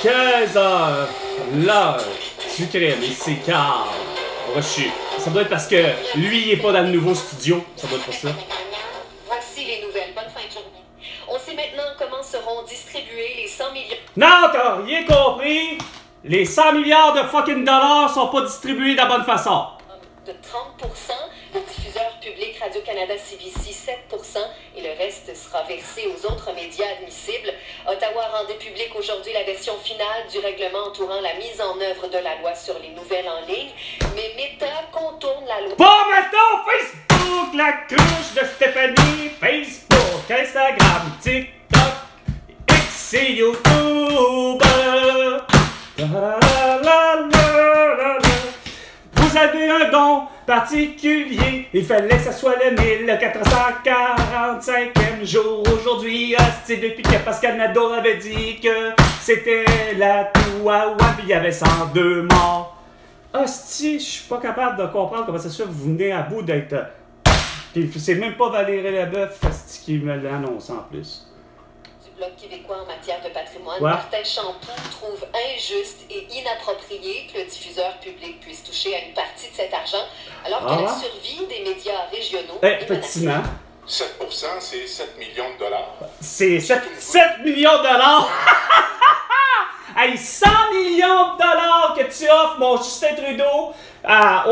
15h, l'heure du crime, et c'est Carl Brochu. Ça doit être parce que lui, il est pas dans le nouveau studio. Ça doit être pour ça. Voici les nouvelles. Bonne fin de journée. On sait maintenant comment seront distribués les 100 millions... Non, t'as rien compris! Les 100 milliards de fucking dollars sont pas distribués de la bonne façon. De 30%, le diffuseur public Radio-Canada CBC 7%, et le reste sera versé aux autres médias admissibles. Ottawa rendait public aujourd'hui la version finale du règlement entourant la mise en œuvre de la loi sur les nouvelles en ligne, mais Meta contourne la loi. Pas maintenant Facebook, la cruche de Stéphanie, Facebook, Instagram, TikTok, X et YouTube. Vous avez un don particulier, il fallait que ça soit le 1445e jour. Aujourd'hui, c'est depuis que Pascal Nadeau avait dit que c'était la Touaouane, puis il y avait 102 morts. Hostie, je suis pas capable de comprendre comment ça se fait que vous venez à bout d'être... C'est même pas Valérie Leboeuf qui me l'annonce en plus. Bloc québécois en matière de patrimoine, Ouais. Martin Champoux trouve injuste et inapproprié que le diffuseur public puisse toucher à une partie de cet argent, alors que la survie des médias régionaux est effectivement. 7%, c'est 7 millions de dollars. C'est 7 millions de dollars! Hey, 100 millions de dollars que tu offres, mon Justin Trudeau,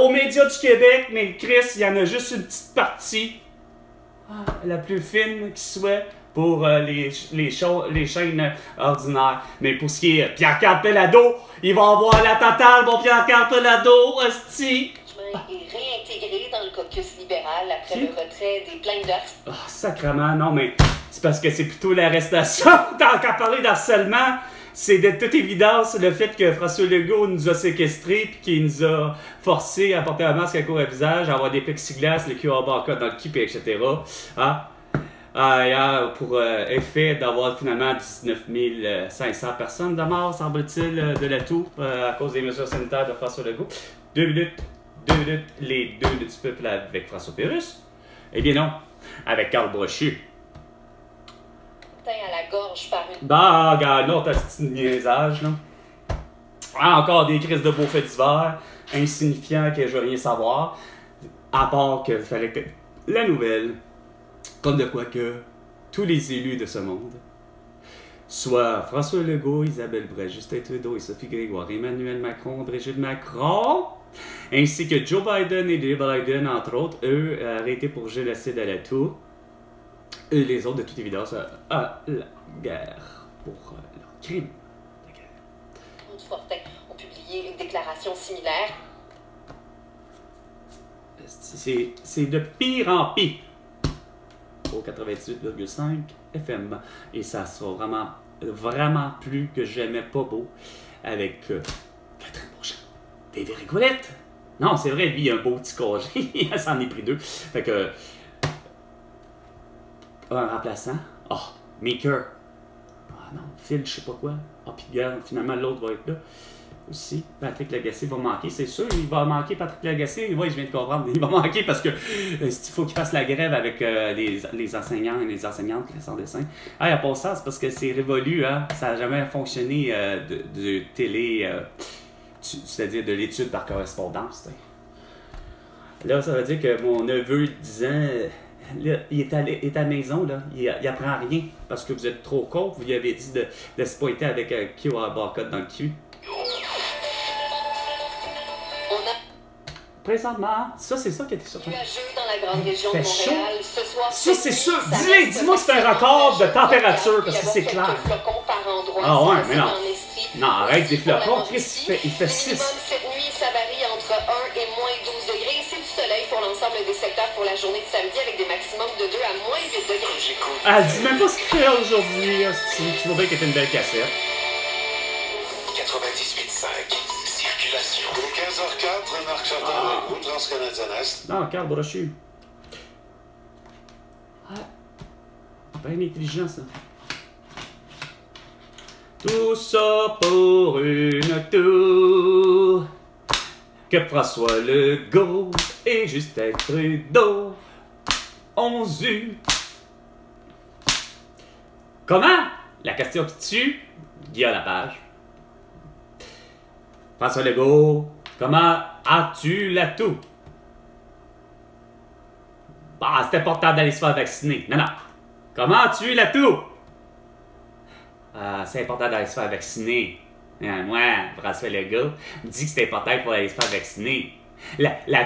aux médias du Québec, mais Chris, il y en a juste une petite partie, la plus fine qui soit, pour les chaînes ordinaires. Mais pour ce qui est Pierre-Carl Pelado, il va avoir la totale, mon Pierre-Carl Pelado, hostie! est réintégré dans le caucus libéral après le retrait des plaintes d'harcèlement. Ah, sacrément, non, mais c'est parce que c'est plutôt l'arrestation. Tant qu'à parler d'harcèlement, c'est de toute évidence le fait que François Legault nous a séquestrés puis qu'il nous a forcé à porter un masque à court à visage, à avoir des plexiglas, le QR barcode dans le kip, etc. Hein? Pour effet d'avoir finalement 19 500 personnes de mort, semble-t-il, de la toux à cause des mesures sanitaires de François Legault. 2 minutes, les 2 du peuple avec François Pérusse. Eh bien non, avec Carl Brochu. À la gorge par une... Bah, regarde, là, t'as ce petit niaisage, là. Encore des crises de beaux faits d'hiver, insignifiants que je veux rien savoir, à part qu'il fallait que la nouvelle, comme de quoi que tous les élus de ce monde, soit François Legault, Isabelle Brett, Justin Trudeau et Sophie Grégoire, Emmanuel Macron, Brigitte Macron, ainsi que Joe Biden et Joe Biden, entre autres, eux, arrêtés pour génocide à la tour. Et les autres, de toute évidence, à la guerre pour leur crime de guerre. Autres Fortin ont publié une déclaration similaire. C'est de pire en pire au 98,5 FM. Et ça sera vraiment plus que jamais pas beau avec Catherine Beauchamp. David Rigolette. Non, c'est vrai, lui, il a un beau petit congé. Il s'en est pris 2. Fait que... un remplaçant. Maker. Non, Phil, je sais pas quoi. Puis finalement, l'autre va être là aussi. Patrick Lagacé va manquer, c'est sûr. Il va manquer Patrick Lagacé. Oui, je viens de comprendre. Il va manquer parce que il faut qu'il fasse la grève avec les enseignants et les enseignantes sans dessin. À part ça, c'est parce que c'est révolu. Hein? Ça n'a jamais fonctionné de télé, c'est-à-dire de l'étude par correspondance. T'sais. Là, ça veut dire que mon neveu de 10 ans... Là, il est à la maison, là. Il apprend rien parce que vous êtes trop con. Vous lui avez dit de se pointer avec un QR barcode dans le cul. Présentement, ça, c'est ça qui a été surpris. Dans la grande région de Montréal, ce soir, ça, c'est sûr. Dis-moi que c'est un record de température parce que c'est clair. Ah ouais, mais non. Non, arrête des flocons. Chris, il fait 6. Cette nuit, ça varie entre 1 et moins 12 degrés. C'est du soleil pour l'ensemble des secteurs pour la journée de samedi avec des maximums de 2 à moins 8 degrés. Elle dit même pas ce qu'il fait aujourd'hui. Tu vois bien qu'elle est une belle cassette. 98.5. Circulation. Au 15h04, Marc Chantal, Transcanadian Est. Non, Carl Brochu. Bien intelligent, ça. Tout ça pour une tour que François Legault et Justin Trudeau ont eu. Comment? La question qui tue, Guillaume Lapage. François Legault, comment as-tu la toux? Bah, c'est important d'aller se faire vacciner. Non, non. Comment as-tu la toux? C'est important d'aller se faire vacciner. Moi, François Legault, me dit que c'est important pour aller se faire vacciner. La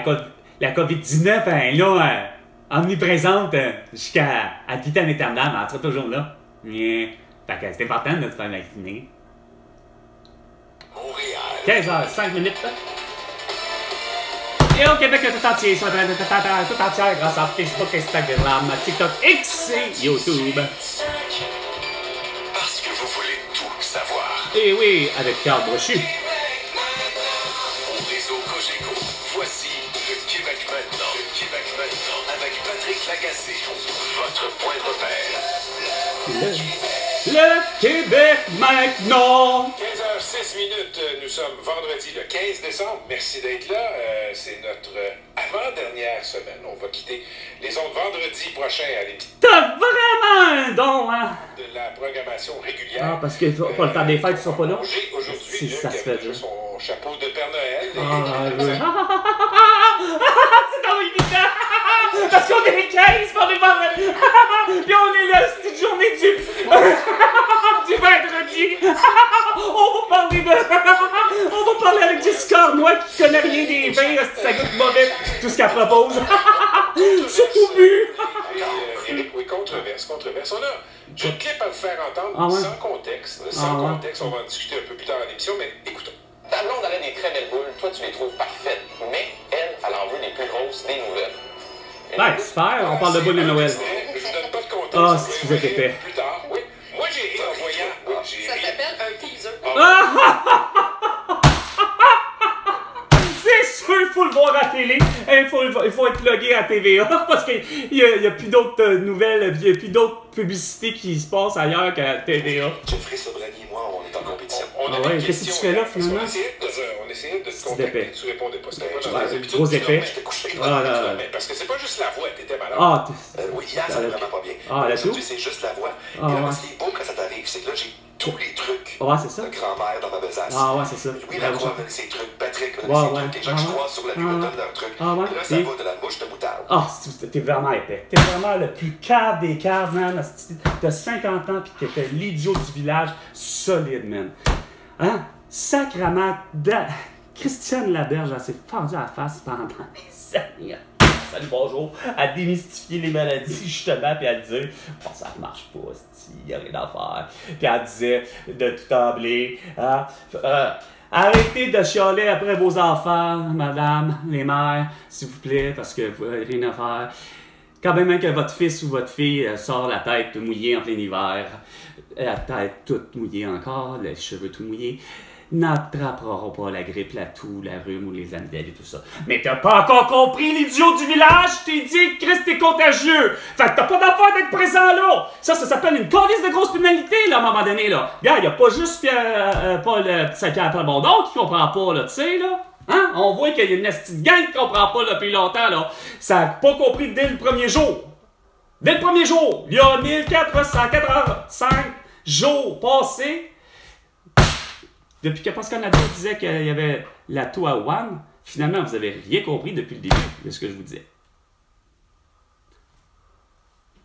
COVID-19, elle est là, omniprésente jusqu'à vitam aeternam, elle sera toujours là. Fait que c'est important de se faire vacciner. Montréal. 15h05. Et au Québec, tout entier, sur la tout entière, grâce à Facebook, Instagram, TikTok, X et YouTube. Parce que vous voulez tout savoir. Et oui, avec Carl Brochu. Au réseau Cogeco, voici le Québec maintenant. Le Québec maintenant avec Patrick Lagacé, votre point de repère. Le Québec maintenant. 15h06, nous sommes vendredi le 15 décembre. Merci d'être là. C'est notre avant-dernière semaine. On va quitter les ondes vendredi prochain à l'épisode T'as vraiment un don, hein? de la programmation régulière. Ah, parce que pas le temps des fêtes, tu seras pas là? Aujourd'hui, Si ça se fait, Luc, son chapeau de Père Noël. C'est trop évident! Parce qu'on est les 15, puis on est vendredi! Puis on est là, c'est une journée du vendredi! On va parler avec Jessica Arnois qui connaît rien des vins, ça goûte mauvais, tout ce qu'elle propose. Surtout bu! Éric, oui, controverse. On a j'ai un clip à vous faire entendre Ah ouais? sans contexte. On va en discuter un peu plus tard dans l'émission, mais écoutons. Ta blonde, elle a des très belles boules, toi tu les trouves parfaites, mais elle en veut les plus grosses des nouvelles. Ben, super, on parle de boules de Noël. Je vous donne pas de contexte. Ah, si vous êtes épais. Plus tard, oui. Moi, j'ai ri en voyant. Oui, j'ai Ça ri. s'appelle un teaser. C'est sûr, il faut le voir à la télé. Il faut être logué à TVA parce qu'il n'y a plus d'autres nouvelles, il n'y a plus d'autres publicités qui se passent ailleurs qu'à TVA. Jeffrey Sobrani et moi, on est en compétition. On a Ah ouais, des qu'est-ce que tu questions, fais là, parce qu'on finalement? essayait de te C'est épais. contacter, tu répondais pas. C'était pas dans Ouais, les c'est habitudes. gros épais. J'étais couché. Ah là. Mais parce que c'est pas juste la voix, t'étais malade. Ah, Oui, hier, ça va vraiment pas bien. Ah, la Aujourd'hui, toux? c'est juste la voix. Ah, Et là, ouais. ce qui est beau quand ça t'arrive, c'est que là, j'ai tous les trucs ouais, c'est ça. de grand-mère dans ma besace. Ah, ouais, c'est ça. Louis Lacroix donne ses trucs, Patrick donne Ouais, ses ouais. trucs, les gens que je croise sur la rue me donnent leurs trucs. Ah, ouais. Et là, ça Et- va de la mouche de moutarde. Ah, t'es vraiment épais. T'es vraiment le plus cave des caves, man. T'as 50 ans pis t'étais l'idiot du village. Solide, man. Hein? Sacrement. Christiane Laberge, elle s'est fendue à la face pendant des années. Salut, bonjour. À démystifier les maladies, justement, puis à dire oh, ça marche pas, il y a rien à faire. Puis elle disait de tout embler. Hein? Arrêtez de chialer après vos enfants, madame, les mères, s'il vous plaît, parce que vous n'avez rien à faire. Quand même que votre fils ou votre fille sort la tête mouillée en plein hiver, la tête toute mouillée encore, les cheveux tout mouillés, n'attraperont pas la grippe, la toux, la rhume ou les amygdales et tout ça. Mais t'as pas encore compris, l'idiot du village? Je t'ai dit que Christ est contagieux! Fait que t'as pas d'affaire d'être présent là! Ça s'appelle une calice de grosse pénalité, là, à un moment donné, là. Regarde, y a pas juste Paul Saint-Pierre Plamondon qui comprend pas, là, tu sais, là. Hein? On voit qu'il y a une petite gang qui comprend pas, là, depuis longtemps, là. Ça a pas compris dès le premier jour. Dès le premier jour! Il y a 1485 jours passés. Depuis que Pascal Nadeau disait qu'il y avait la toux à Wuhan, finalement, vous avez rien compris depuis le début de ce que je vous disais.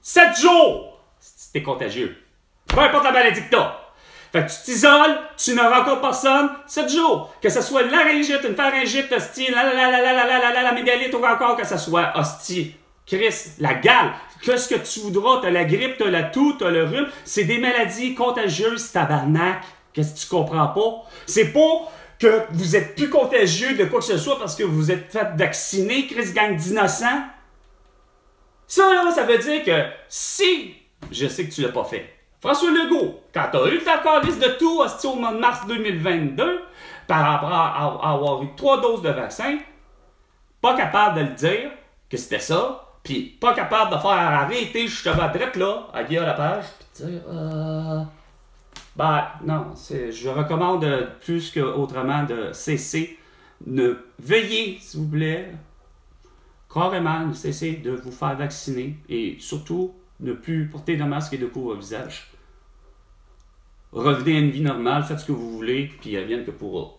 7 jours! C'était contagieux. Peu importe la maladie que t'as. Fait que tu t'isoles, tu ne rencontres personne, 7 jours. Que ce soit une laryngite, une pharyngite, hostie, la mégalite ou encore que ce soit hostie, Chris, la gale, qu'est-ce que tu voudras, t'as la grippe, t'as la toux, t'as le rhume, c'est des maladies contagieuses, tabarnak. Qu'est-ce que tu comprends pas? C'est pas que vous êtes plus contagieux de quoi que ce soit parce que vous êtes fait vacciner, Chris, gang d'innocents. Ça, là, ça veut dire que si, je sais que tu l'as pas fait, François Legault, quand t'as eu ta calice de tout hostie, au mois de mars 2022, par rapport à avoir eu 3 doses de vaccin, pas capable de le dire que c'était ça, puis pas capable de faire arrêter justement direct là, à Guillaume Lapage, puis dire ben, non, je recommande plus qu'autrement de cesser. Veuillez, s'il vous plaît, carrément, cesser de vous faire vacciner et surtout ne plus porter de masque et de couvre-visage. revenez à une vie normale, faites ce que vous voulez, puis advienne que pourra.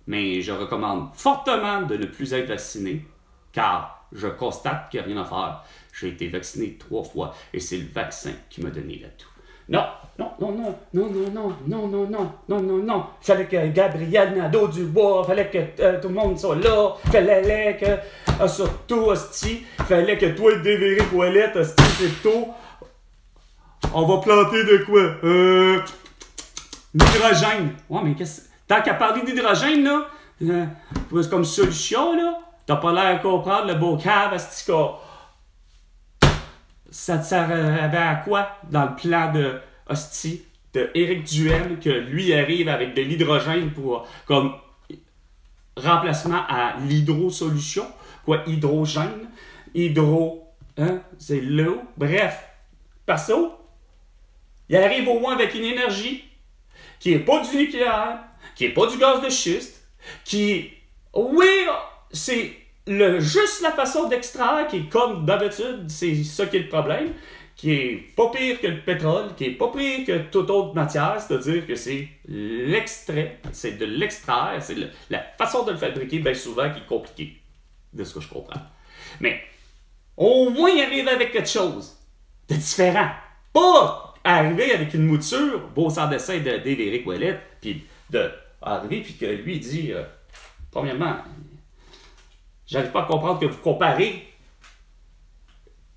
Mais je recommande fortement de ne plus être vacciné, car je constate qu'il n'y a rien à faire. J'ai été vacciné 3 fois, et c'est le vaccin qui m'a donné l'atout. Non, non, non, non, non, non, non, non, non, non, non, non, non. Fallait que Gabriel Nadeau-Dubois, fallait que tout le monde soit là, fallait que, surtout, hostie, fallait que toi et Dévéric Ouellette, hostie, plutôt, on va planter de quoi? L'hydrogène. Ouais, mais qu'est-ce... Tant qu'à parler d'hydrogène, là, comme solution, là, t'as pas l'air à comprendre le beau cave, hostie, ça te servait à quoi dans le plan de hostie de Éric Duhem que lui arrive avec de l'hydrogène pour comme remplacement à l'hydrosolution, quoi, hydrogène, c'est l'eau, bref, perso, il arrive au moins avec une énergie qui est pas du nucléaire, qui est pas du gaz de schiste, qui, oui, c'est juste la façon d'extraire qui est comme d'habitude, c'est ça qui est le problème, qui est pas pire que le pétrole, qui est pas pire que toute autre matière, c'est-à-dire que c'est l'extrait, c'est de l'extraire, c'est la façon de le fabriquer bien souvent qui est compliquée, de ce que je comprends. Mais au moins il arrive avec quelque chose de différent, pas arriver avec une mouture, beau sans dessin de Dévéric Ouellette, puis d'arriver puis que lui il dit, premièrement, j'arrive pas à comprendre que vous comparez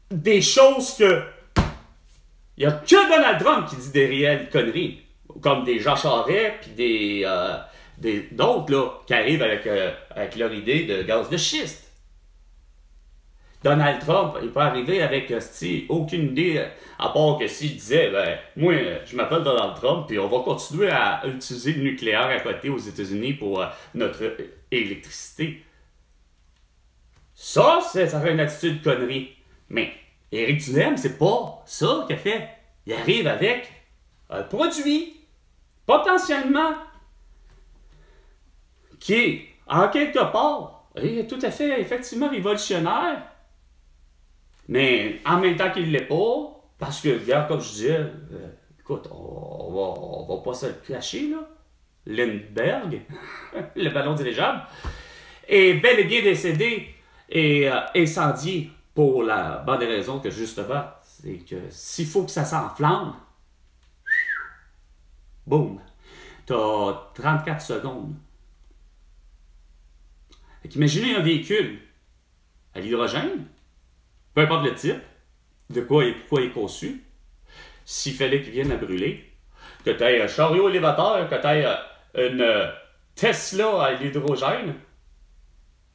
des choses que... Il y a que Donald Trump qui dit des réelles conneries. Comme des Jean Charest, puis d'autres, là, qui arrivent avec leur idée de gaz de schiste. Donald Trump, il peut arriver avec aucune idée, à part que s'il disait, ben, moi, je m'appelle Donald Trump, puis on va continuer à utiliser le nucléaire à côté aux États-Unis pour notre électricité. Ça serait une attitude connerie. Mais Éric Duhem, c'est pas ça qu'il a fait. Il arrive avec un produit, potentiellement, qui est, en quelque part, tout à fait, effectivement, révolutionnaire, mais en même temps qu'il ne l'est pas, parce que, regarde, comme je disais, écoute, on va pas se le cacher, là. Lindbergh, le ballon dirigeable, est bel et bien décédé et incendié pour la bonne raison que, justement, c'est que s'il faut que ça s'enflamme, boum, t'as 34 secondes. Fait qu'imaginez un véhicule à l'hydrogène, peu importe le type, de quoi et pourquoi il est conçu, s'il fallait qu'il vienne à brûler, que tu aies un chariot élévateur, que tu aies une Tesla à l'hydrogène,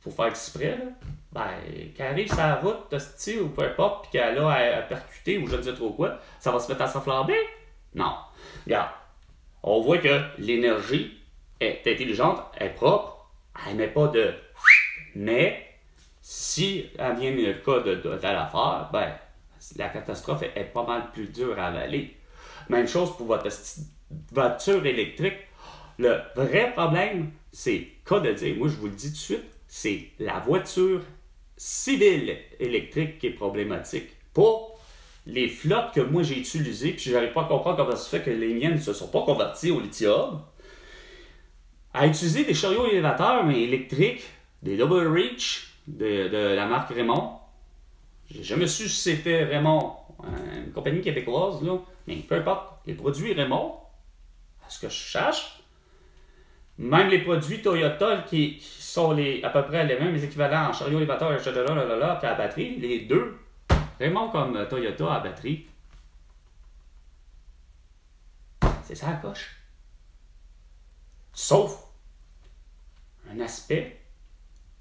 faut faire exprès, là, ben, qu'elle arrive sur la route, ou peu importe, puis qu'elle a à percuter ou je ne sais trop quoi, ça va se mettre à s'enflammer? Non. Regarde, on voit que l'énergie est intelligente, est propre, elle met pas de... Mais, si elle vient le cas de l'affaire, ben, la catastrophe est pas mal plus dure à avaler. Même chose pour votre voiture électrique. Le vrai problème, c'est, cas de dire, moi je vous le dis tout de suite, c'est la voiture civile électrique qui est problématique. Pas les flottes que moi j'ai utilisées, puis j'arrive pas à comprendre comment ça se fait que les miennes ne se sont pas converties au lithium. À utiliser des chariots élévateurs, mais électriques, des Double Reach de la marque Raymond. J'ai jamais su si c'était Raymond, une compagnie québécoise, là, mais peu importe, les produits Raymond, à ce que je sache, même les produits Toyota qui sont à peu près les mêmes, les équivalents en chariot élévateur, puis à batterie, les deux, Raymond comme Toyota à batterie, c'est ça la coche. Sauf un aspect,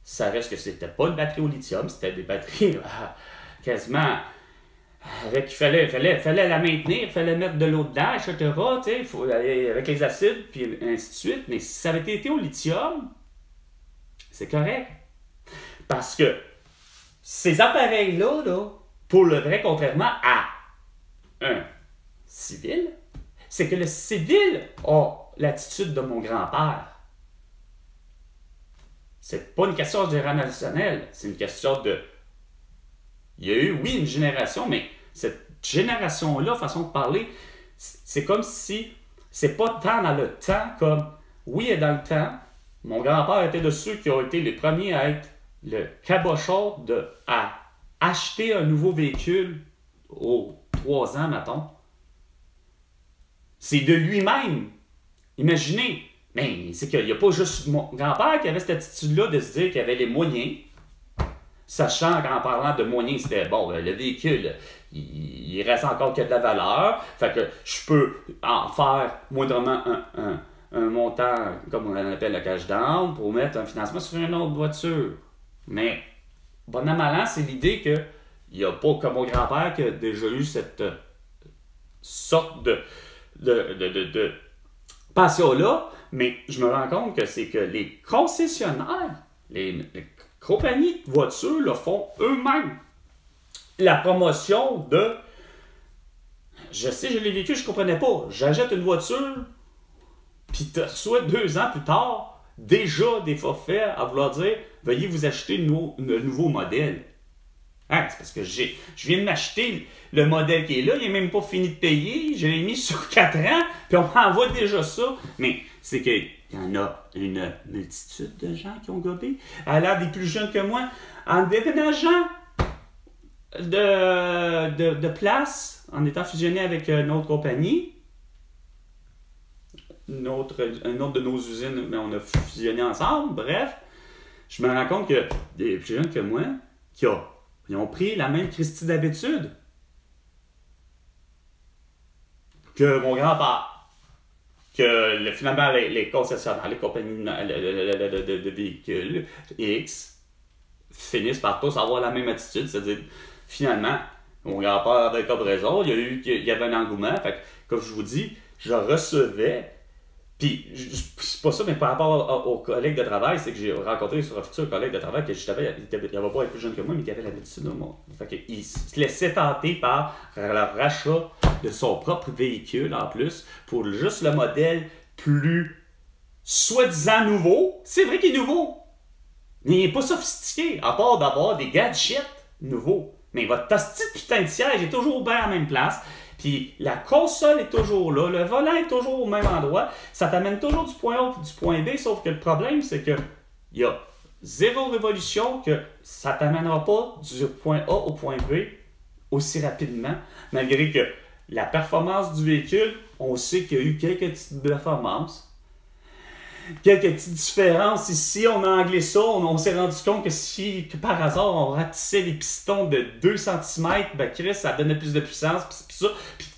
ça reste que c'était pas une batterie au lithium, c'était des batteries quasiment avec il fallait la maintenir, il fallait mettre de l'eau dedans, etc. Il faut aller avec les acides, puis ainsi de suite. Mais si ça avait été au lithium, c'est correct. Parce que ces appareils-là, là, pour le vrai, contrairement à un civil, c'est que le civil a l'attitude de mon grand-père. C'est pas une question générationnelle, c'est une question de... Il y a eu, oui, une génération, mais cette génération-là, façon de parler, c'est comme si c'est pas tant dans le temps comme, oui, et dans le temps, mon grand-père était de ceux qui ont été les premiers à être le cabochon à acheter un nouveau véhicule aux 3 ans, mettons. C'est de lui-même. Imaginez, mais c'est qu'il n'y a pas juste mon grand-père qui avait cette attitude-là de se dire qu'il avait les moyens, sachant qu'en parlant de moyens, c'était bon, le véhicule, il reste encore qu'il y a de la valeur, fait que je peux en faire moindrement un montant, comme on appelle le cash down, pour mettre un financement sur une autre voiture. Mais, bon an, mal an, c'est l'idée qu'il n'y a pas comme mon grand-père qui a déjà eu cette sorte de passion-là, mais je me rends compte que c'est que les concessionnaires, les compagnies de voitures le font eux-mêmes. La promotion de... Je sais, je l'ai vécu, je ne comprenais pas. J'achète une voiture, puis tu reçois 2 ans plus tard, déjà des forfaits à vouloir dire « Veuillez vous acheter le nouveau modèle. » Hein, c'est parce que je viens de m'acheter le modèle qui est là, il n'est même pas fini de payer, je l'ai mis sur 4 ans, puis on m'envoie déjà ça. Mais c'est qu'il y en a une multitude de gens qui ont gobé, à l'âge des plus jeunes que moi, en déménageant de place, en étant fusionné avec une autre compagnie, une autre de nos usines, mais on a fusionné ensemble, bref, je me rends compte que des plus jeunes que moi, ils ont pris la même Christie d'habitude que mon grand-père, que finalement les concessionnaires, les compagnies de véhicules X finissent par tous avoir la même attitude, c'est-à-dire finalement, mon grand-père avait comme raison, il y avait un engouement, fait que, comme je vous dis, je recevais. Puis, c'est pas ça, mais par rapport aux collègues de travail, c'est que j'ai rencontré sur un futur collègue de travail que il avait pas être plus jeune que moi, mais qui avait l'habitude de moi. Fait qu'il se laissait tenter par le rachat de son propre véhicule en plus, pour juste le modèle plus soi-disant nouveau. C'est vrai qu'il est nouveau, mais il n'est pas sophistiqué, à part d'avoir des gadgets nouveaux. Mais votre petite putain de siège est toujours bien à la même place. Puis la console est toujours là, le volant est toujours au même endroit, ça t'amène toujours du point A et du point B, sauf que le problème, c'est que il y a zéro révolution, que ça t'amènera pas du point A au point B aussi rapidement, malgré que la performance du véhicule, on sait qu'il y a eu quelques petites performances, quelques petites différences ici, on a anglais ça, on s'est rendu compte que par hasard on ratissait les pistons de 2 cm, ben Chris, ça donnait plus de puissance, pis ça.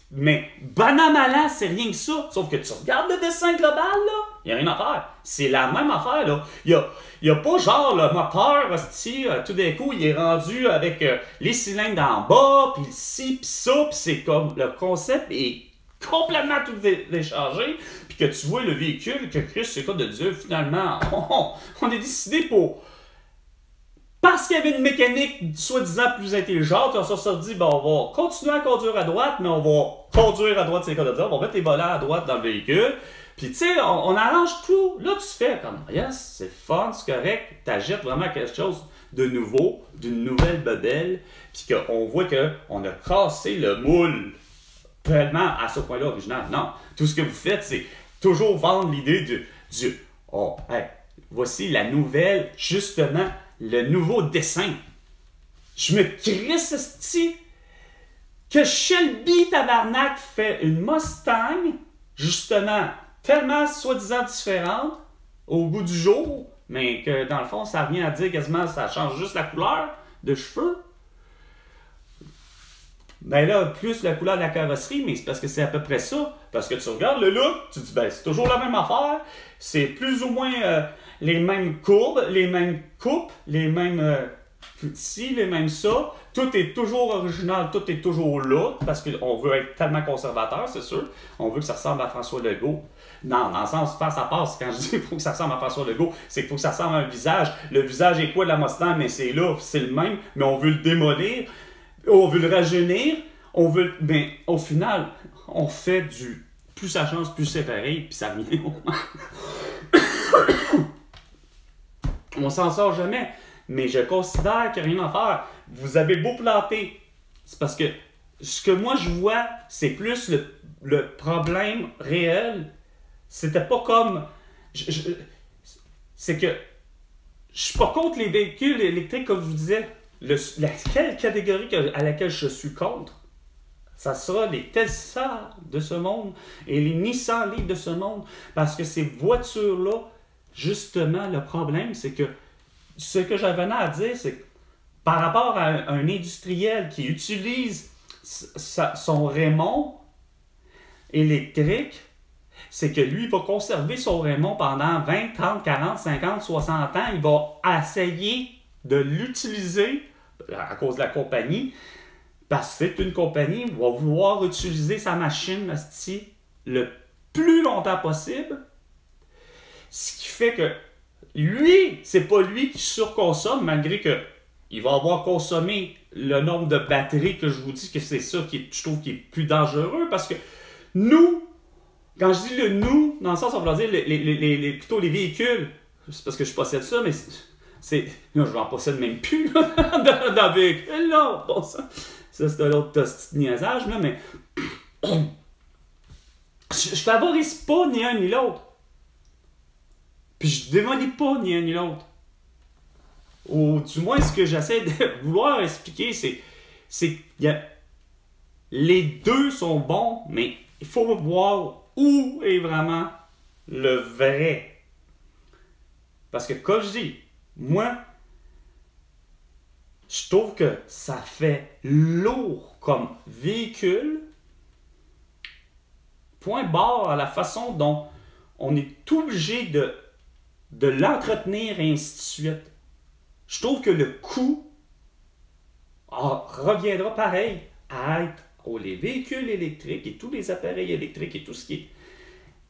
Mais bon an mal an, c'est rien que ça. Sauf que tu regardes le dessin global, là, il n'y a rien à faire. C'est la même affaire, là. Il y a pas genre le moteur, hostie, tout d'un coup, il est rendu avec les cylindres en bas, puis ci, puis ça, puis c'est comme le concept est complètement tout déchargé, puis que tu vois le véhicule, que Chris, c'est quoi de dire, finalement, on est décidé pour... Parce qu'il y avait une mécanique soi-disant plus intelligente, on s'est dit, ben, on va continuer à conduire à droite, mais on va conduire à droite, c'est quoi de dire, on va mettre les volants à droite dans le véhicule, puis tu sais, on arrange tout. Là, tu fais comme, yes, c'est fun, c'est correct, t'achètes vraiment quelque chose de nouveau, d'une nouvelle bebelle, puis qu'on voit qu'on a cassé le moule tellement à ce point-là original. Non, tout ce que vous faites, c'est toujours vendre l'idée du oh, hey, voici la nouvelle, justement, le nouveau dessin. Je me crisse esti que Shelby Tabarnak fait une Mustang, justement, tellement soi-disant différente au goût du jour, mais que dans le fond, ça revient à dire quasiment ça change juste la couleur de cheveux. Ben là, plus la couleur de la carrosserie, mais c'est parce que c'est à peu près ça. Parce que tu regardes le look, tu te dis, ben c'est toujours la même affaire. C'est plus ou moins les mêmes courbes, les mêmes coupes, les mêmes ci, les mêmes ça. Tout est toujours original, tout est toujours là, parce qu'on veut être tellement conservateur, c'est sûr. On veut que ça ressemble à François Legault. Non, dans le sens face à face, quand je dis qu'il faut que ça ressemble à François Legault, c'est qu'il faut que ça ressemble à un visage. Le visage est quoi de la Mustang, mais c'est là, c'est le même, mais on veut le démolir. On veut le rajeunir, mais au final, on fait du plus ça change, plus c'est pareil, puis ça revient au on s'en sort jamais, mais je considère qu'il n'y a rien à faire. Vous avez beau planter, c'est parce que ce que moi je vois, c'est plus le problème réel, c'était pas comme... c'est que je suis pas contre les véhicules électriques, comme je vous disais. Quelle catégorie à laquelle je suis contre, ça sera les Tesla de ce monde et les Nissan Leaf de ce monde. Parce que ces voitures-là, justement, le problème, c'est que ce que j'avais à dire, c'est que par rapport à un industriel qui utilise son Raymond électrique, c'est que lui, il va conserver son Raymond pendant 20, 30, 40, 50, 60 ans. Il va essayer de l'utiliser à cause de la compagnie, parce que c'est une compagnie qui va vouloir utiliser sa machine le plus longtemps possible. Ce qui fait que lui, c'est pas lui qui surconsomme, malgré que il va avoir consommé le nombre de batteries que je vous dis que c'est ça qui je trouve qui est plus dangereux, parce que nous, quand je dis le nous, dans le sens, on va dire plutôt les véhicules, c'est parce que je possède ça, mais là, je n'en possède même plus là, dans le véhicule, là. Bon, ça c'est un autre petit niaisage, là, mais je favorise pas ni un ni l'autre. Puis je démolis pas ni un ni l'autre. Ou du moins, ce que j'essaie de vouloir expliquer, c'est que les deux sont bons, mais il faut voir où est vraiment le vrai. Parce que, comme je dis, moi, je trouve que ça fait lourd comme véhicule. Point barre à la façon dont on est obligé de l'entretenir et ainsi de suite. Je trouve que le coût reviendra pareil à être les véhicules électriques et tous les appareils électriques et tout ce qui est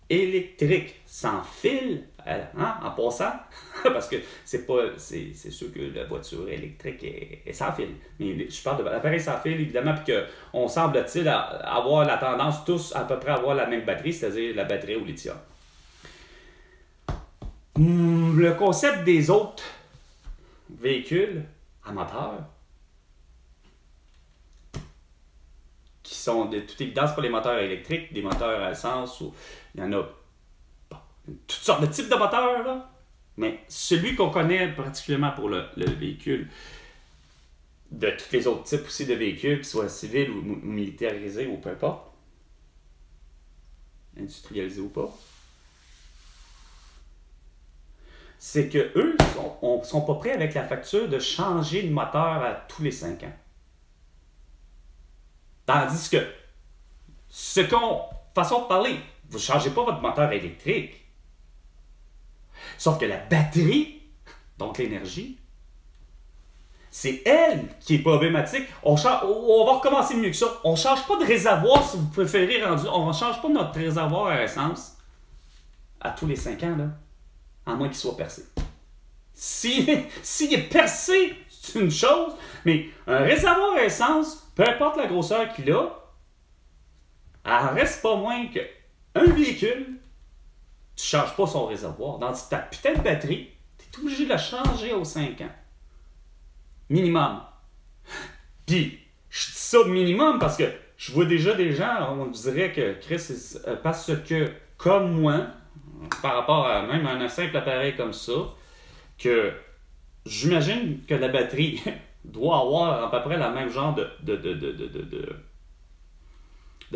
électrique sans fil, en passant, parce que c'est sûr que la voiture électrique est sans fil. Mais je parle de l'appareil sans fil, évidemment, puis qu'on semble-t-il avoir la tendance tous à peu près avoir la même batterie, c'est-à-dire la batterie au lithium. Le concept des autres véhicules à moteur, qui sont de toute évidence pour les moteurs électriques, des moteurs à essence, ou il y en a toutes sortes de types de moteurs, là. Mais celui qu'on connaît particulièrement pour le véhicule, de tous les autres types aussi de véhicules, qu'ils soient civils ou militarisés ou peu importe, industrialisés ou pas, c'est que eux sont pas prêts avec la facture de changer de moteur à tous les 5 ans. Tandis que, façon de parler, vous ne changez pas votre moteur électrique. Sauf que la batterie, donc l'énergie, c'est elle qui est problématique. On va recommencer mieux que ça. On ne change pas de réservoir, si vous préférez, on ne change pas notre réservoir à essence à tous les 5 ans, là, à moins qu'il soit percé. S'il est percé, c'est une chose, mais un réservoir à essence, peu importe la grosseur qu'il a, elle reste pas moins qu'un véhicule, tu ne changes pas son réservoir. Dans ta putain de batterie, tu es obligé de la changer aux 5 ans. Minimum. Puis, je dis ça minimum parce que je vois déjà des gens, on dirait que Chris, parce que, comme moi, par rapport à même un simple appareil comme ça, que j'imagine que la batterie doit avoir à peu près le même genre de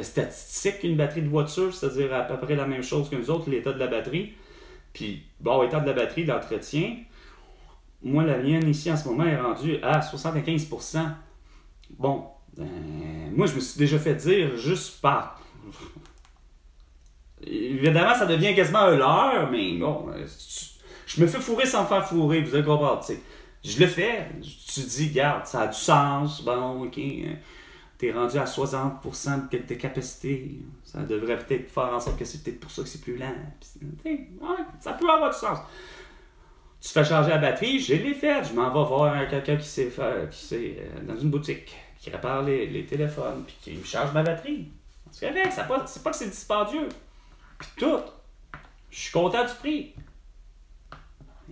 statistiques qu'une batterie de voiture, c'est-à-dire à peu près la même chose que nous autres, l'état de la batterie. Puis, bon, l'état de la batterie, l'entretien, moi, la mienne ici en ce moment est rendue à 75%. Bon, moi, je me suis déjà fait dire juste par... Évidemment, ça devient quasiment un leurre, mais bon, je me fais fourrer sans me faire fourrer, vous allez comprendre, tu sais. Je le fais, tu dis, regarde, ça a du sens, bon, ok, t'es rendu à 60% de capacité, ça devrait peut-être faire en sorte que c'est peut-être pour ça que c'est plus lent. Ouais, ça peut avoir du sens. Tu fais charger la batterie, je l'ai fait, je m'en vais voir quelqu'un qui sait dans une boutique, qui répare les téléphones, puis qui me charge ma batterie. C'est correct, c'est pas que c'est dispendieux. Puis tout, je suis content du prix.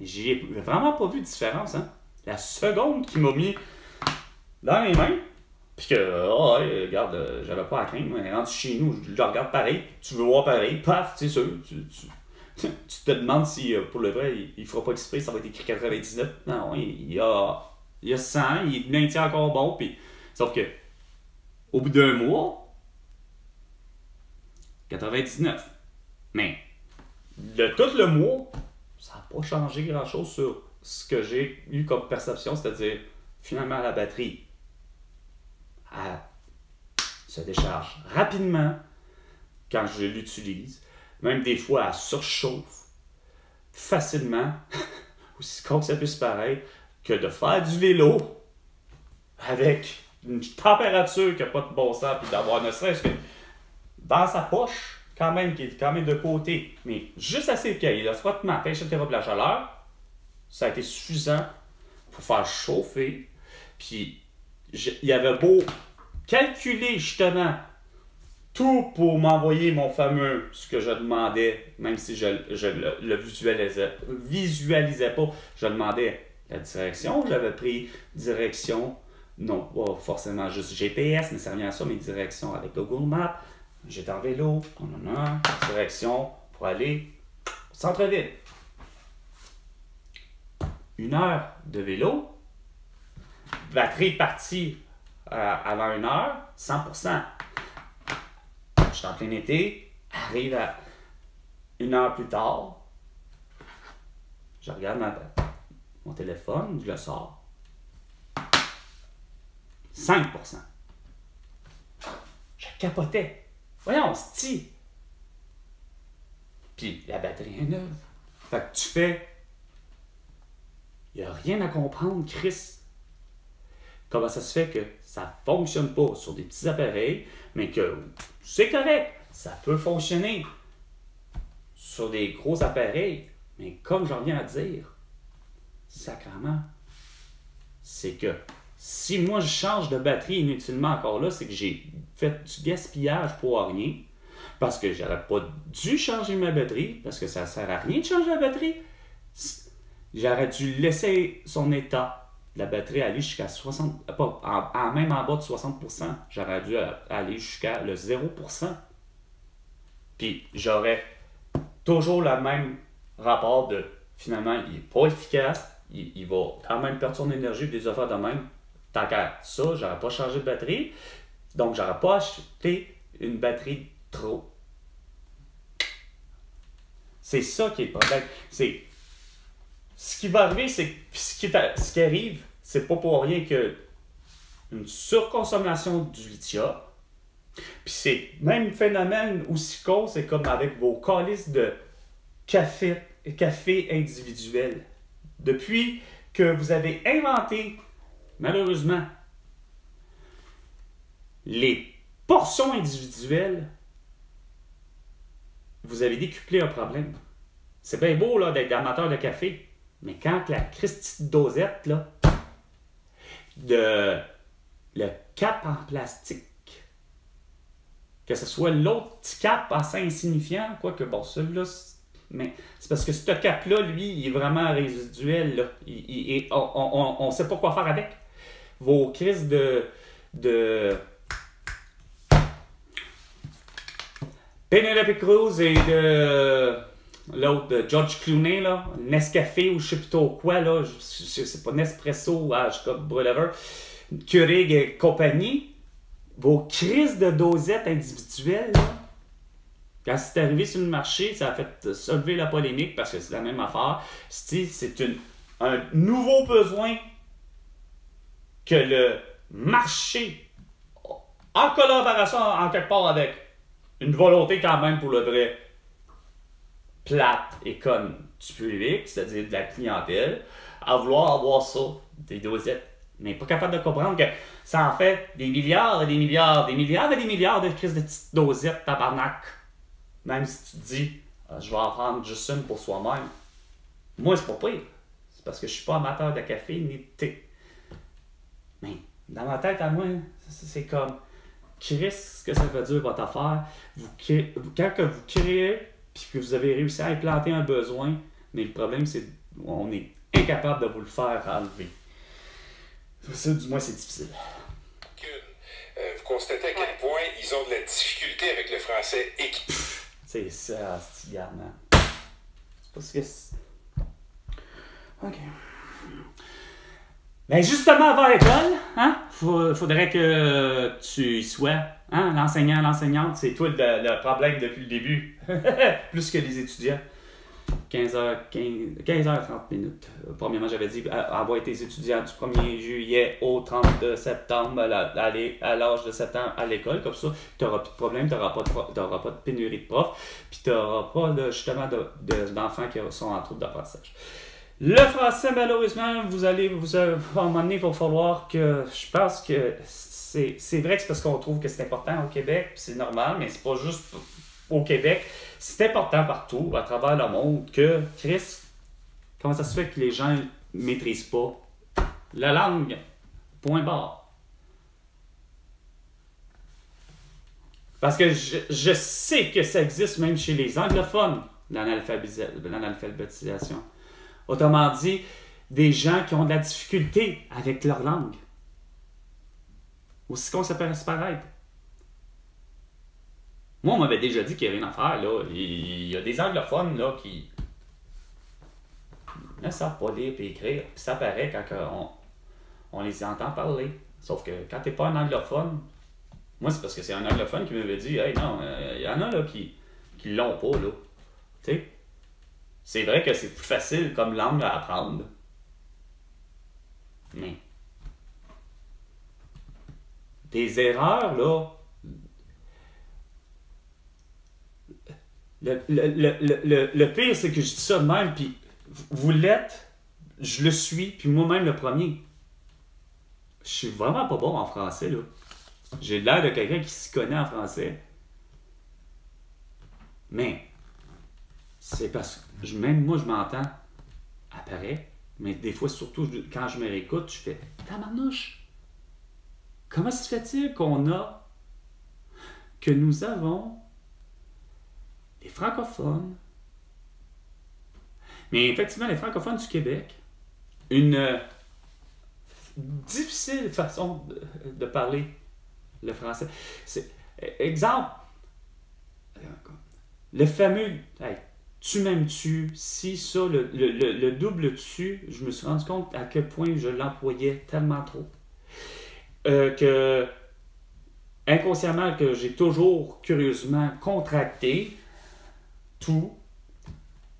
J'ai vraiment pas vu de différence, hein. La seconde qu'il m'a mis dans les mains, Puis que, ouais, regarde, j'avais pas à craindre, mais rendu chez nous, je le regarde pareil, tu veux voir pareil, paf, c'est sûr, tu te demandes si, pour le vrai, il fera pas exprès, ça va être écrit 99. Non, il y a 100, il est maintient encore bon, puis sauf que, au bout d'un mois, 99. Mais, de tout le mois, ça n'a pas changé grand-chose sur ce que j'ai eu comme perception, c'est-à-dire, finalement, la batterie, elle se décharge rapidement quand je l'utilise. Même des fois, elle surchauffe facilement, aussi con que ça puisse paraître, que de faire du vélo avec une température qui n'a pas de bon sens, puis d'avoir ne serait-ce que dans sa poche, quand même, qui est quand même de côté, mais juste assez qu'il y ait le frottement, etc., de la chaleur, ça a été suffisant pour faire chauffer. Puis, il y avait beau calculer justement tout pour m'envoyer mon fameux, ce que je demandais, même si je le visualisais pas, je demandais la direction. J'avais pris direction, non pas forcément juste GPS, mais ça revient à ça, mes directions avec Google Maps. J'étais en vélo, direction pour aller au centre-ville. 1 heure de vélo, batterie partie avant 1 heure, 100%. Je suis en plein été, arrive à 1 heure plus tard, je regarde mon téléphone, je le sors. 5%. Je capotais. Voyons, c'est. Puis la batterie est neuve. Fait que tu fais. Il n'y a rien à comprendre, Chris. Comment ça se fait que ça ne fonctionne pas sur des petits appareils, mais que c'est correct, ça peut fonctionner sur des gros appareils. Mais comme j'en viens à dire, sacrément, c'est que si moi je change de batterie inutilement encore là, c'est que j'ai fait du gaspillage pour rien. Parce que j'aurais pas dû changer ma batterie, parce que ça sert à rien de changer la batterie. J'aurais dû laisser son état, la batterie aller jusqu'à 60%, même en bas de 60%. J'aurais dû aller jusqu'à le 0%. Puis j'aurais toujours le même rapport de, finalement, il n'est pas efficace, il va quand même perdre son énergie, des affaires de même. Tant qu'à ça, j'aurais pas changé de batterie. Donc, j'aurais pas acheté une batterie trop. C'est ça qui est le problème. C'est ce qui va arriver, c'est ce qui arrive, c'est pas pour rien que une surconsommation du lithium. Puis c'est même phénomène aussi con, c'est comme avec vos calices de café individuel. Depuis que vous avez inventé, malheureusement, les portions individuelles, vous avez décuplé un problème. C'est bien beau là, d'être amateur de café, mais quand la Christie de dosette, là, le cap en plastique, que ce soit l'autre petit cap assez insignifiant, quoique bon, celui-là, mais c'est parce que ce cap-là, lui, il est vraiment résiduel. Là. On ne sait pas quoi faire avec. Vos crises de Penelope Cruz et de l'autre, de George Clooney, là, Nescafé ou je sais plutôt quoi, là, c'est pas Nespresso, whatever, Keurig et compagnie, vos crises de dosettes individuelles, là, quand c'est arrivé sur le marché, ça a fait soulever la polémique parce que c'est la même affaire. C'est un nouveau besoin que le marché, en collaboration en quelque part avec une volonté quand même pour le vrai plate et conne du public, c'est-à-dire de la clientèle, à vouloir avoir ça, des dosettes, mais pas capable de comprendre que ça en fait des milliards et des milliards, des milliards et des milliards de crises de petites dosettes tabarnak. Même si tu te dis, je vais en prendre juste une pour soi-même. Moi, c'est pas pire. C'est parce que je suis pas amateur de café ni de thé. Mais dans ma tête, à moi, c'est comme, Chris, ce que ça veut dire votre affaire. Quand que vous créez, puis que vous avez réussi à implanter un besoin, mais le problème, c'est qu'on est incapable de vous le faire enlever. Ça, du moins, c'est difficile. vous constatez à quel point ils ont de la difficulté avec le français écrit. C'est ça, c'est garde. C'est parce que... OK. Ben justement, avant l'école, hein, faudrait que tu y sois. Hein, l'enseignant, l'enseignante, c'est toi le problème depuis le début. Plus que les étudiants. 15h30 minutes. Premièrement, j'avais dit envoyer tes étudiants du 1er juillet au 30 septembre à l'âge de 7 ans à l'école. Comme ça, tu n'auras plus de problème, tu n'auras pas de pénurie de profs, puis tu n'auras pas justement d'enfants qui sont en trouble d'apprentissage. Le français, malheureusement, à un moment donné, il va falloir que... Je pense que c'est vrai que c'est parce qu'on trouve que c'est important au Québec, puis c'est normal, mais c'est pas juste au Québec. C'est important partout, à travers le monde, que, Chris, comment ça se fait que les gens ne maîtrisent pas la langue? Point barre. Parce que je sais que ça existe même chez les anglophones, l'analphabétisation. Autrement dit, des gens qui ont de la difficulté avec leur langue. Aussi qu'on s'appelle paraître. Moi, on m'avait déjà dit qu'il n'y a rien à faire, là. Il y a des anglophones, là, qui ne savent pas lire et écrire. Puis ça paraît quand on les entend parler. Sauf que quand t'es pas un anglophone, moi, c'est parce que c'est un anglophone qui m'avait dit « Hey, non, il y en a, là, qui l'ont pas, là. » Tu sais? C'est vrai que c'est plus facile comme langue à apprendre. Mais des erreurs, là... Le pire, c'est que je dis ça de même, puis vous l'êtes, je le suis, puis moi-même le premier. Je suis vraiment pas bon en français, là. J'ai l'air de quelqu'un qui s'y connaît en français. Mais, c'est parce que même moi, je m'entends apparaît, mais des fois, surtout quand je me réécoute, je fais « Tabarnouche! Comment se fait-il que nous avons les francophones, mais effectivement, les francophones du Québec, une difficile façon de parler le français. Exemple, le fameux hey, tu m'aimes-tu, si ça, le double tu, je me suis rendu compte à quel point je l'employais tellement trop. Que inconsciemment, que j'ai toujours curieusement contracté tout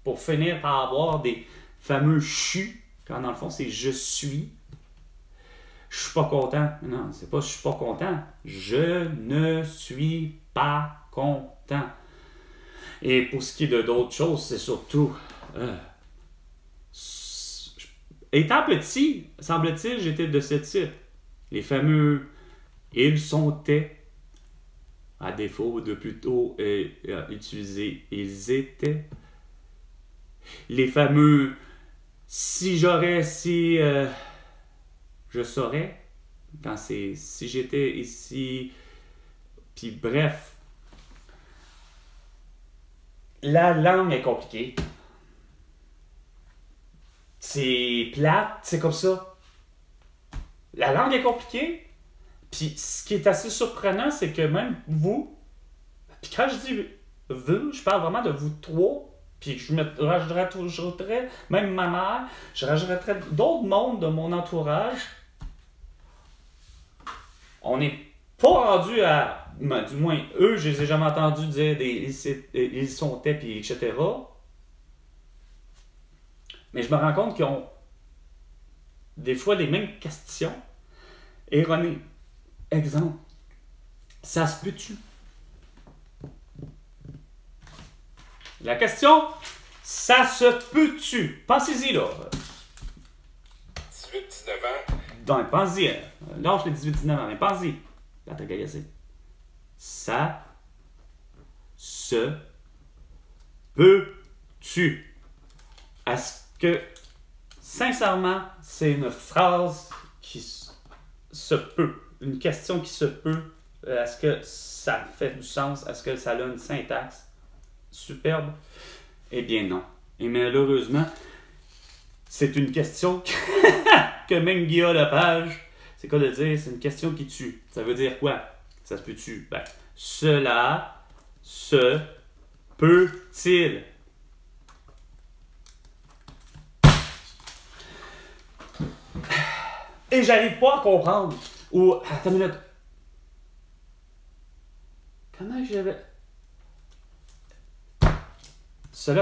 pour finir par avoir des fameux chus, quand dans le fond c'est je suis. Je suis pas content. Non, c'est pas je suis pas content. Je ne suis pas content. Et pour ce qui est d'autres choses, c'est surtout étant petit, semble-t-il, j'étais de ce type. Les fameux ils sont à défaut de plutôt utiliser ils étaient. Les fameux si j'aurais, si je saurais, quand c'est si j'étais ici, puis bref. La langue est compliquée. C'est plate, c'est comme ça. La langue est compliquée. Puis ce qui est assez surprenant, c'est que même vous, puis quand je dis vous, je parle vraiment de vous trois, puis je rajouterais même ma mère, je rajouterais d'autres mondes de mon entourage. On n'est pas rendu à, du moins eux, je les ai jamais entendus dire ils sont puis etc. Mais je me rends compte qu'ils ont des fois les mêmes questions erronées. Exemple, ça se peut-tu? La question, ça se peut-tu? Pensez-y là. 18-19 ans. Donc, pensez-y. Lâche les 18-19 ans, mais pensez-y. Là, t'as gaillacé. Ça se peut-tu? Est-ce que, sincèrement, c'est une phrase qui se peut? Une question qui se peut? Est-ce que ça fait du sens? Est-ce que ça a une syntaxe superbe? Eh bien non. Et malheureusement, c'est une question que même Guillaume Lepage C'est quoi de dire? C'est une question qui tue. Ça veut dire quoi? Ça se peut-tu? Ben, cela se peut-il? Et j'arrive pas à comprendre. Ou, attends une minute. Comment j'avais... Cela,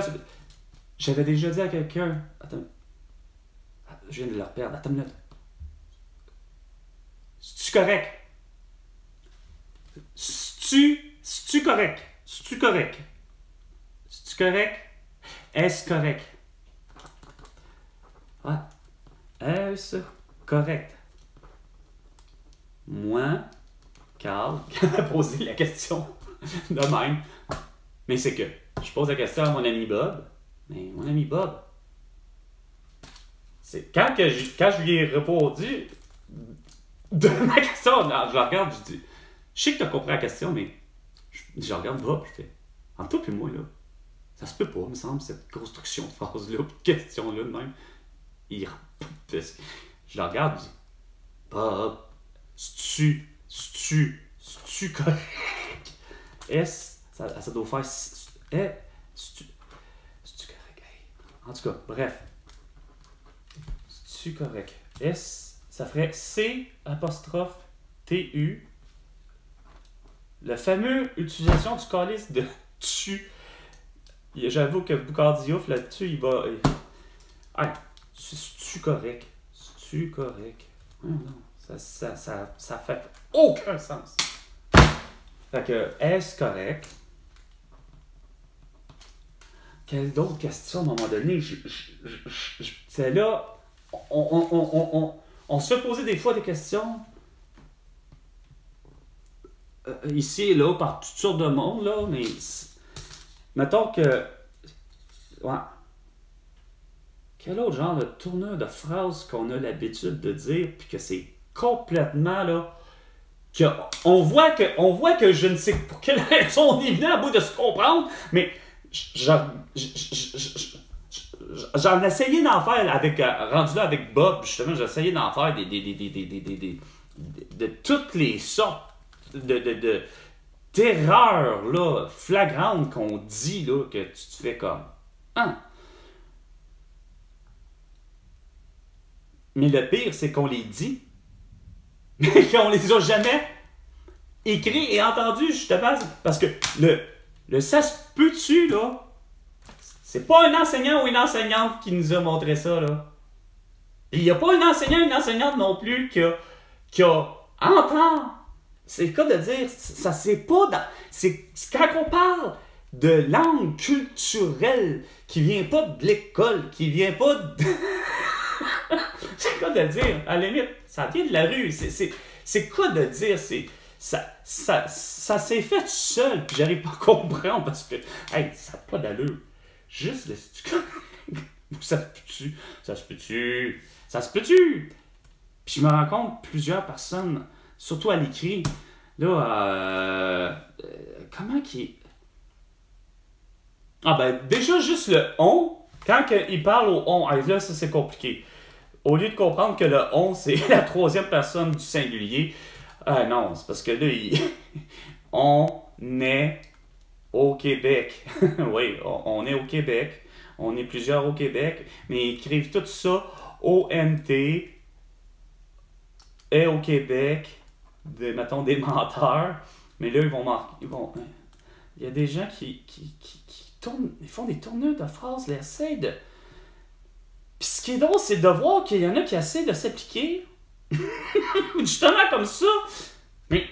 j'avais déjà dit à quelqu'un... Attends. Je viens de le reperdre. Attends une minute. C'est-tu correct? C'est-tu correct? C'est-tu correct? C'est-tu correct? Est-ce correct? Ouais. Est-ce correct? Moi, Carl, qui a posé la question de même. Mais c'est que je pose la question à mon ami Bob. Mais mon ami Bob, c'est quand je lui ai répondu de ma question, je la regarde, je dis, je sais que tu as compris la question, mais je regarde Bob, je fais, entre toi et moi, là, ça se peut pas, il me semble, cette construction de phrase-là, de question-là, de même. Je la regarde, je dis, Bob, c'est-tu correct? Ça doit faire... C'est-tu correct? En tout cas, bref. C'est-tu correct? Ça ferait C''TU. Le fameux utilisation du calice de tu. J'avoue que Boucardiouf, là-dessus, il va... Hey, c'est-tu correct? C'est-tu correct? Non. Ça fait aucun sens. Fait que, est-ce correct? Quelle d'autres questions à un moment donné? C'est là, on se fait poser des fois des questions ici et là, par toutes sortes de monde, là, mais mettons que... Ouais. Quel autre genre de tournure de phrase qu'on a l'habitude de dire, puis que c'est complètement, là... On voit que je ne sais pour quelle raison on est venu à bout de se comprendre, mais j'en essayé d'en faire avec... rendu là avec Bob, justement, j'ai essayé d'en faire de toutes les sortes d'erreurs, là, flagrantes qu'on dit, là, que tu te fais comme... Hein? Mais le pire, c'est qu'on les dit, mais qu'on les a jamais écrits et entendus, justement, parce que le ça se peut-tu, là, c'est pas un enseignant ou une enseignante qui nous a montré ça, là. Il n'y a pas un enseignant ou une enseignante non plus qui a entend. C'est le cas de dire, ça c'est pas dans... C'est quand on parle de langue culturelle qui vient pas de l'école, qui vient pas de... C'est quoi de dire? À la limite, ça vient de la rue. C'est quoi de dire? Ça s'est fait tout seul, puis j'arrive pas à comprendre parce que, hey, ça n'a pas d'allure. Juste le ça se peut-tu? Ça se peut-tu? Ça se peut-tu? Puis je me rends compte, plusieurs personnes, surtout à l'écrit, là, comment qui... Ah ben, déjà, juste le « on », quand il parle au « on », là, ça c'est compliqué. Au lieu de comprendre que le « on », c'est la troisième personne du singulier, non, c'est parce que là, on est au Québec. Oui, on est au Québec. On est plusieurs au Québec, mais ils écrivent tout ça O-N-T, est au Québec, mettons des menteurs, mais là, il y a des gens qui tournent, ils font des tournures de phrases, ils essayent de... Puis ce qui est drôle, c'est de voir qu'il y en a qui essaient de s'appliquer, justement comme ça, mais...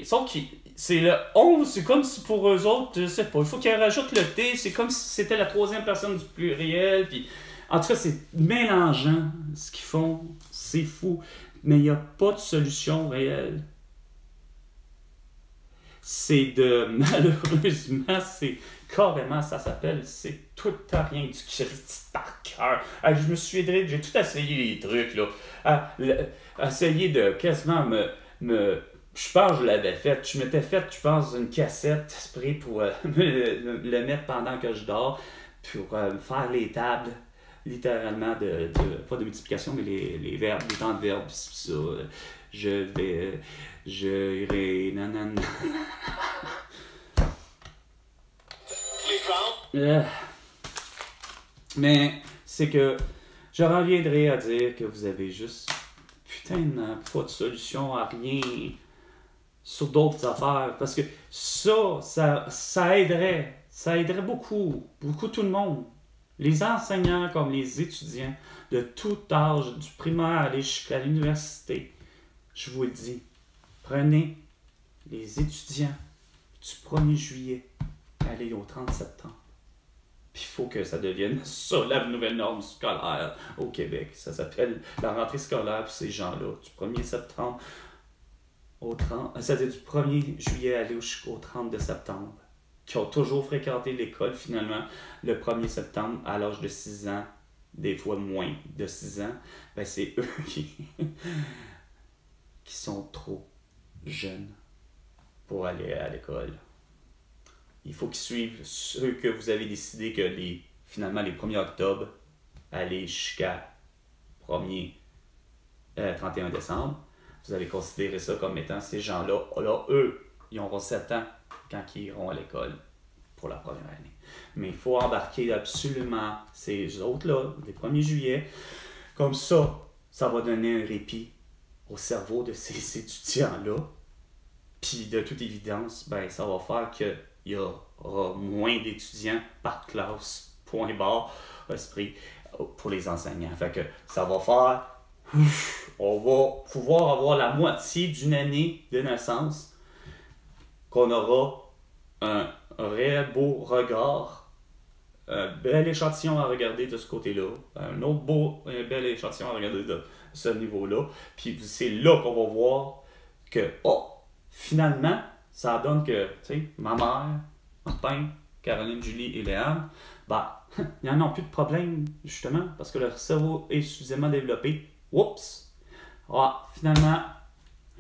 sauf que c'est le « on », c'est comme si pour eux autres, je sais pas, il faut qu'ils rajoutent le « t », c'est comme si c'était la troisième personne du pluriel, puis... En tout cas, c'est mélangeant ce qu'ils font, c'est fou, mais il n'y a pas de solution réelle. Malheureusement, c'est carrément, ça s'appelle, c'est tout à rien du Christ par cœur. Je me suis aidé, j'ai tout essayé les trucs, là. Essayer de quasiment je pense que je l'avais fait. Je m'étais fait, je pense, une cassette spray pour le mettre pendant que je dors, pour faire les tables. littéralement pas de multiplication, mais les verbes, les temps de verbes, ça. Je vais, je irai, nanana. Mais c'est que je reviendrai à dire que vous avez juste putain pas de solution à rien sur d'autres affaires. Parce que ça aiderait beaucoup tout le monde. Les enseignants comme les étudiants de tout âge, du primaire aller jusqu'à l'université. Je vous le dis, prenez les étudiants du 1er juillet aller au 30 septembre. Puis il faut que ça devienne ça, la nouvelle norme scolaire au Québec. Ça s'appelle la rentrée scolaire pour ces gens-là, du 1er septembre au 30... C'est-à-dire du 1er juillet aller jusqu'au 30 de septembre, qui ont toujours fréquenté l'école finalement le 1er septembre à l'âge de 6 ans, des fois moins de 6 ans, ben c'est eux qui sont trop jeunes pour aller à l'école. Il faut qu'ils suivent ceux que vous avez décidé que finalement les 1er octobre, aller jusqu'à 31 décembre, vous allez considérer ça comme étant ces gens-là. Là, eux, ils auront 7 ans quand ils iront à l'école pour la première année. Mais il faut embarquer absolument ces autres-là, les 1er juillet. Comme ça, ça va donner un répit au cerveau de ces étudiants-là. Puis de toute évidence, ben, ça va faire qu'il y aura moins d'étudiants par classe, point barre, esprit, pour les enseignants. Fait que ça va faire, on va pouvoir avoir la moitié d'une année de naissance, qu'on aura un réel beau regard, un bel échantillon à regarder de ce côté-là, un autre bel échantillon à regarder de ce niveau-là, puis c'est là qu'on va voir que, finalement, ça donne que, tu sais, ma mère, Martin, Caroline, Julie et Léane, ils n'en ont plus de problème, justement, parce que leur cerveau est suffisamment développé. Oups! Finalement,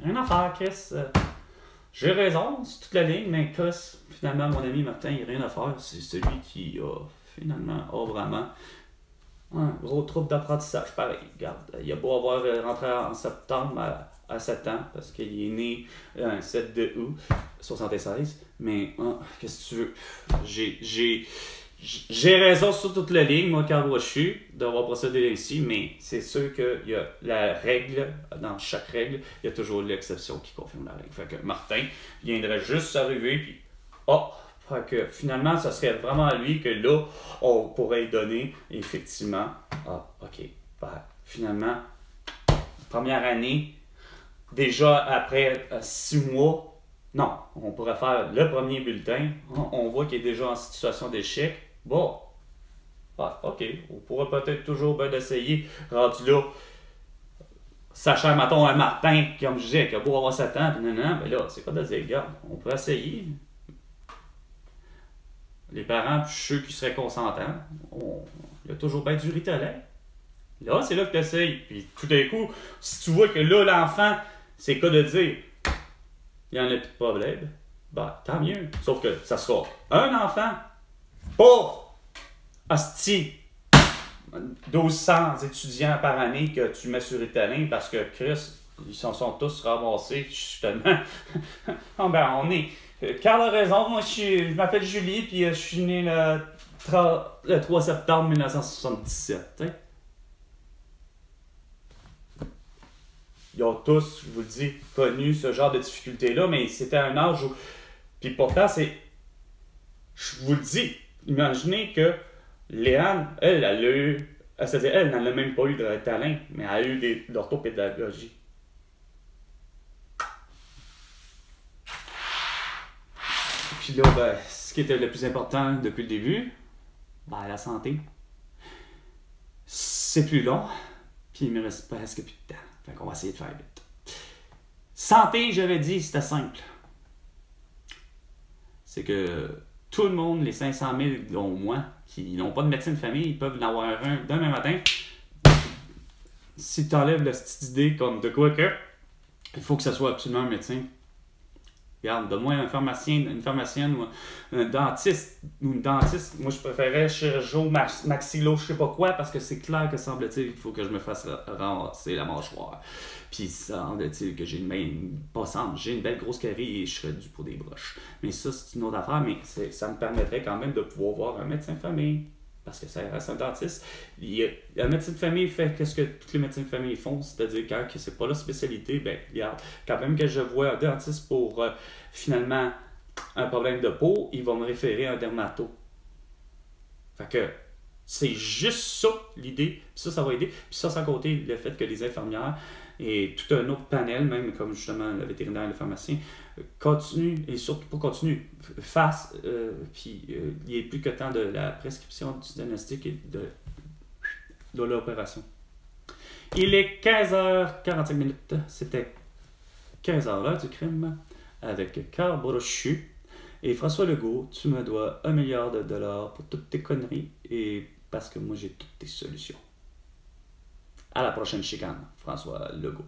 rien à faire, Chris. J'ai raison, c'est toute la ligne, mais Chris, finalement, mon ami Martin, il n'y a rien à faire. C'est celui qui a vraiment un gros trouble d'apprentissage. Pareil, regarde, il a beau avoir rentré en septembre à 7 ans, parce qu'il est né un 7 de août 76, mais qu'est-ce que tu veux? J'ai raison sur toute la ligne, moi, Carbochu, d'avoir procédé ainsi, mais c'est sûr qu'il y a la règle, dans chaque règle, il y a toujours l'exception qui confirme la règle. Fait que Martin viendrait juste s'arriver, puis fait que finalement, ça serait vraiment à lui que là, on pourrait lui donner, effectivement, finalement, première année, déjà après 6 mois, non, on pourrait faire le premier bulletin, on voit qu'il est déjà en situation d'échec. Bon, OK, on pourrait peut-être toujours bien essayer, rendu là, sachant, mettons, un Martin, comme je disais, qui a beau avoir 7 ans, puis ben là, c'est quoi de dire, regarde, on pourrait essayer. Les parents, puis ceux qui seraient consentants, il y a toujours bien du Ritalin. Là, c'est là que tu essayes, puis tout d'un coup, si tu vois que là, l'enfant, c'est quoi de dire, il n'y en a plus de problème, tant mieux. Sauf que ça sera un enfant, pas hostie 1200 étudiants par année que tu mets sur Ritalin parce que Chris, ils s'en sont tous ramassés justement. On est. Carl a raison, moi je m'appelle Julie puis je suis né le 3 septembre 1977. T'sais. Ils ont tous, je vous le dis, connu ce genre de difficulté-là, mais c'était un âge où. Puis pourtant, je vous le dis, imaginez que Léane, elle a eu. C'est-à-dire, elle n'en a même pas eu de talent, mais elle a eu de l'orthopédagogie. Puis là, ce qui était le plus important depuis le début, la santé. C'est plus long, puis il me reste presque plus de temps. Fait qu'on va essayer de faire vite. Santé, j'avais dit, c'était simple. C'est que tout le monde, les 500 000, dont moi, qui n'ont pas de médecin de famille, ils peuvent en avoir un demain matin. Si tu enlèves cette idée comme de quoi que il faut que ce soit absolument un médecin Regarde, donne-moi un pharmacien, une pharmacienne ou un dentiste ou une dentiste. Moi, je préférais chirurgien maxillo, je sais pas quoi, parce que c'est clair que semble-t-il qu'il faut que je me fasse ramasser la mâchoire. Puis semble-t-il que j'ai une main passante, j'ai une belle grosse carie et je serais dû pour des broches. Mais ça, c'est une autre affaire, mais ça me permettrait quand même de pouvoir voir un médecin de famille. Parce que ça reste un dentiste. Un médecin de famille fait ce que tous les médecins de famille font, c'est-à-dire quand c'est pas la spécialité, ben regarde, quand même que je vois un dentiste pour finalement un problème de peau, il va me référer à un dermato. Fait que c'est juste ça l'idée, puis ça va aider. Puis ça, sans compter le fait que les infirmières et tout un autre panel, même comme justement le vétérinaire et le pharmacien, continue, et surtout pas continue, fasse, puis il est plus que temps de la prescription du diagnostic et de l'opération. Il est 15h45, c'était 15h l'heure du crime, avec Carl Brochu et François Legault. Tu me dois $1 milliard pour toutes tes conneries, et parce que moi j'ai toutes tes solutions. À la prochaine chicane, François Legault.